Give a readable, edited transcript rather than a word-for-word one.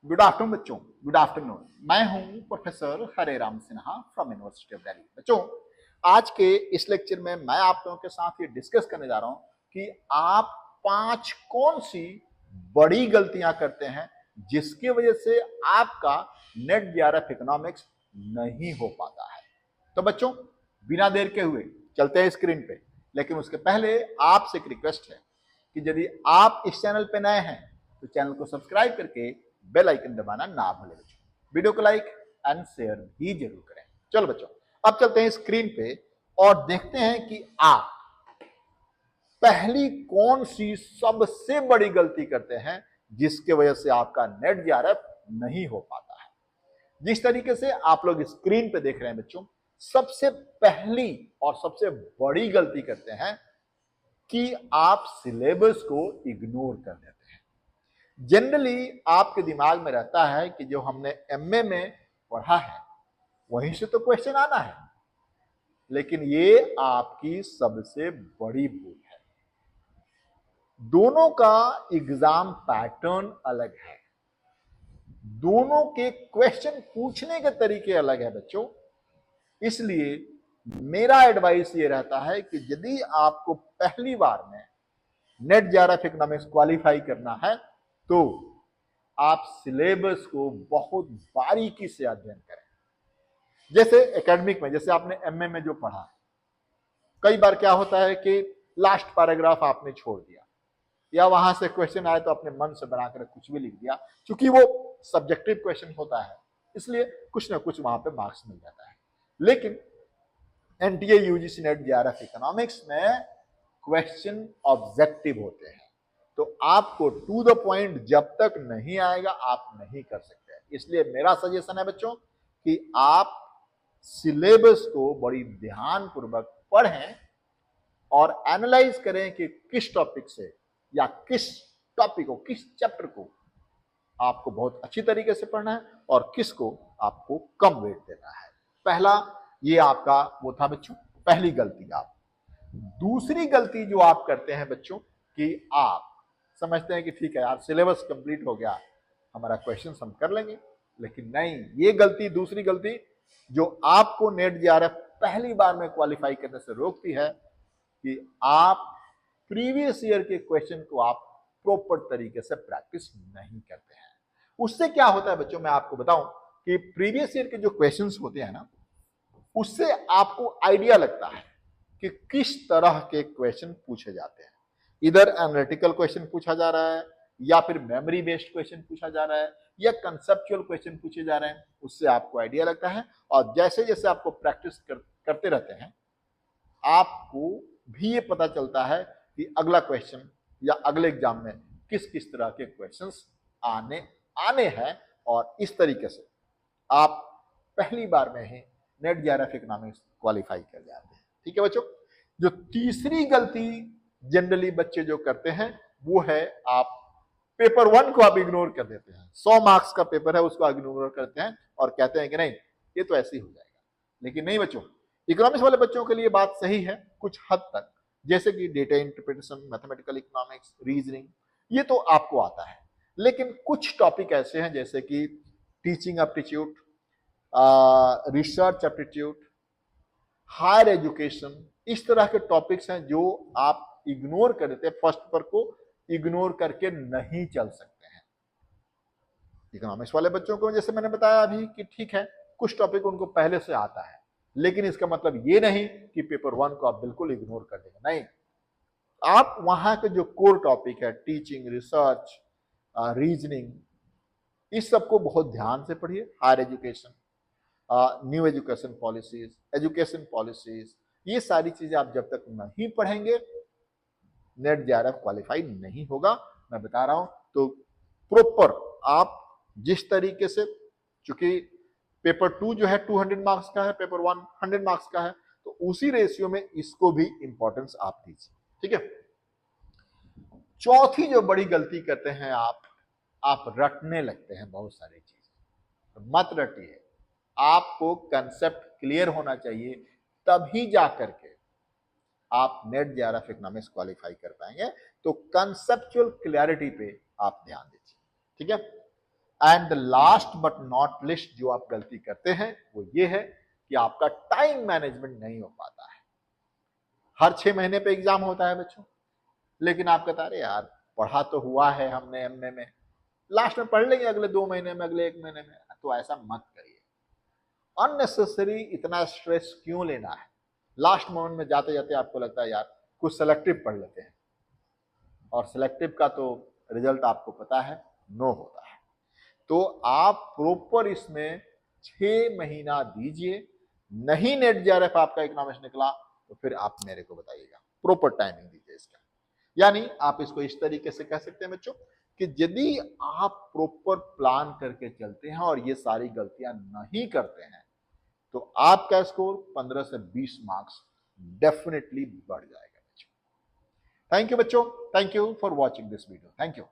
Good afternoon बच्चों, good afternoon. मैं हूं professor Hare Ram Sinha from university of Delhi. बच्चों, आज के इस लेक्चर में मैं आप लोगों के साथ ये डिस्कस करने जा रहा हूं कि आप 5 कौन सी बड़ी गलतियां करते हैं जिसकी वजह से आपका नेट जेआरएफ इकोनॉमिक्स नहीं हो पाता है। तो बच्चों, बिना देर के हुए चलते हैं स्क्रीन पे। लेकिन उसके पहले आपसे एक रिक्वेस्ट है कि यदि आप इस चैनल पे नए हैं तो चैनल को सब्सक्राइब करके बेल आइकन दबाना ना भूलें बच्चों। वीडियो को लाइक एंड शेयर भी जरूर करें। चलो बच्चों, अब चलते हैं स्क्रीन पे और देखते हैं कि आप पहली कौन सी सबसे बड़ी गलती करते हैं जिसके वजह से आपका नेट जेआरएफ नहीं हो पाता है। जिस तरीके से आप लोग स्क्रीन पे देख रहे हैं बच्चों, सबसे पहली और सबसे बड़ी गलती करते हैं कि आप सिलेबस को इग्नोर कर देते हैं। जनरली आपके दिमाग में रहता है कि जो हमने एमए में पढ़ा है वहीं से तो क्वेश्चन आना है, लेकिन ये आपकी सबसे बड़ी भूल है। दोनों का एग्जाम पैटर्न अलग है, दोनों के क्वेश्चन पूछने के तरीके अलग है बच्चों। इसलिए मेरा एडवाइस ये रहता है कि यदि आपको पहली बार में नेट जेआरएफ इकोनॉमिक्स क्वालिफाई करना है तो आप सिलेबस को बहुत बारीकी से अध्ययन करें। जैसे एकेडमिक में, जैसे आपने एमए में जो पढ़ा है, कई बार क्या होता है कि लास्ट पैराग्राफ आपने छोड़ दिया या वहां से क्वेश्चन आए तो अपने मन से बनाकर कुछ भी लिख दिया। क्योंकि वो सब्जेक्टिव क्वेश्चन होता है इसलिए कुछ ना कुछ वहां पे मार्क्स मिल जाता है। लेकिन NTA UGC net JRF economics में क्वेश्चन ऑब्जेक्टिव होते हैं, तो आपको टू द पॉइंट जब तक नहीं आएगा आप नहीं कर सकते। इसलिए मेरा सजेशन है बच्चों कि आप सिलेबस को बड़ी ध्यानपूर्वक पढ़ें और एनालाइज करें कि किस टॉपिक से या किस टॉपिक को, किस चैप्टर को आपको बहुत अच्छी तरीके से पढ़ना है और किसको आपको कम वेट देना है। पहला ये आपका वो था बच्चों, पहली गलती। आप दूसरी गलती जो आप करते हैं बच्चों कि आप समझते हैं कि ठीक है यार सिलेबस कंप्लीट हो गया, हमारा क्वेश्चन हम कर लेंगे। लेकिन नहीं, ये गलती, दूसरी गलती जो आपको नेट जेआरएफ पहली बार में क्वालिफाई करने से रोकती है कि आप प्रीवियस ईयर के क्वेश्चन को आप प्रॉपर तरीके से प्रैक्टिस नहीं करते हैं। उससे क्या होता है बच्चों, मैं आपको बताऊं कि प्रीवियस ईयर के जो क्वेश्चंस होते हैं ना, उससे आपको आइडिया लगता है कि किस तरह के क्वेश्चन पूछे जाते हैं। इधर एनालिटिकल क्वेश्चन पूछा जा रहा है या फिर मेमोरी बेस्ड क्वेश्चन पूछा जा रहा है या कंसेप्चुअल क्वेश्चन पूछे जा रहे हैं, उससे आपको आइडिया लगता है। और जैसे जैसे आपको प्रैक्टिस करते रहते हैं आपको भी ये पता चलता है कि अगला क्वेश्चन या अगले एग्जाम में किस किस तरह के क्वेश्चंस आने हैं। और इस तरीके से आप पहली बार में ही नेट जेआरएफ इकोनॉमिक्स क्वालिफाई कर जाते हैं। ठीक है बच्चों, जो तीसरी गलती जनरली बच्चे जो करते हैं वो है आप पेपर 1 को आप इग्नोर कर देते हैं। 100 मार्क्स का पेपर है उसको इग्नोर करते हैं और कहते हैं कि नहीं ये तो ऐसे ही हो जाएगा। लेकिन नहीं बच्चों, इकोनॉमिक्स वाले बच्चों के लिए बात सही है कुछ हद तक, जैसे कि data interpretation, mathematical economics, reasoning, ये तो आपको आता है। लेकिन कुछ टॉपिक ऐसे हैं जैसे कि teaching aptitude, research aptitude, higher education, इस तरह के टॉपिक्स हैं जो आप इग्नोर कर देते हैं, फर्स्ट पेपर को इग्नोर करके नहीं चल सकते हैं। इकोनॉमिक्स वाले बच्चों को जैसे मैंने बताया अभी कि ठीक है कुछ टॉपिक उनको पहले से आता है, लेकिन इसका मतलब ये नहीं कि पेपर 1 को आप बिल्कुल इग्नोर कर देंगे। नहीं, आप वहां के जो कोर टॉपिक है, टीचिंग, रिसर्च, रीजनिंग, इस सबको बहुत ध्यान से पढ़िए। Higher education, new education policies, ये सारी चीजें आप जब तक नहीं पढ़ेंगे नेट जेआरएफ क्वालिफाई नहीं होगा। मैं बता रहा हूं तो प्रॉपर आप जिस तरीके से, चूंकि पेपर 2 जो है 200 मार्क्स का है, पेपर 1 100 मार्क्स का है, तो उसी रेशियो में इसको भी इंपॉर्टेंस आप दीजिए। ठीक है, चौथी जो बड़ी गलती करते हैं आप रटने लगते हैं बहुत सारी चीज। मत रटिए, आपको कंसेप्ट क्लियर होना चाहिए, तभी जाकर के आप नेट जेआरएफ इकोनॉमिक्स क्वालिफाई कर पाएंगे। तो कंसेप्चुअल क्लैरिटी पे आप ध्यान दीजिए। ठीक है, and the last but not list जो आप गलती करते हैं वो ये है कि आपका टाइम मैनेजमेंट नहीं हो पाता है। हर 6 महीने पे एग्जाम होता है बच्चों, लेकिन आप कहता अरे यार पढ़ा तो हुआ है हमने एमए में, लास्ट में पढ़ लेंगे अगले 2 महीने में, अगले 1 महीने में। तो ऐसा मत करिए, अननेसेसरी इतना स्ट्रेस क्यों लेना है। लास्ट मोमेंट में जाते जाते आपको लगता है यार कुछ सेलेक्टिव पढ़ लेते हैं, और सेलेक्टिव का तो रिजल्ट आपको पता है नो होता है। तो आप प्रॉपर इसमें 6 महीना दीजिए। नहीं नेट जेआरएफ आपका इकोनॉमिक्स निकला तो फिर आप मेरे को बताइएगा, प्रॉपर टाइमिंग दीजिए इसका। यानी आप इसको इस तरीके से कह सकते हैं बच्चों कि यदि आप प्रॉपर प्लान करके चलते हैं और ये सारी गलतियां नहीं करते हैं तो आपका स्कोर 15 से 20 मार्क्स डेफिनेटली बढ़ जाएगा बच्चों। थैंक यू बच्चों, thank you for watching this video, thank you.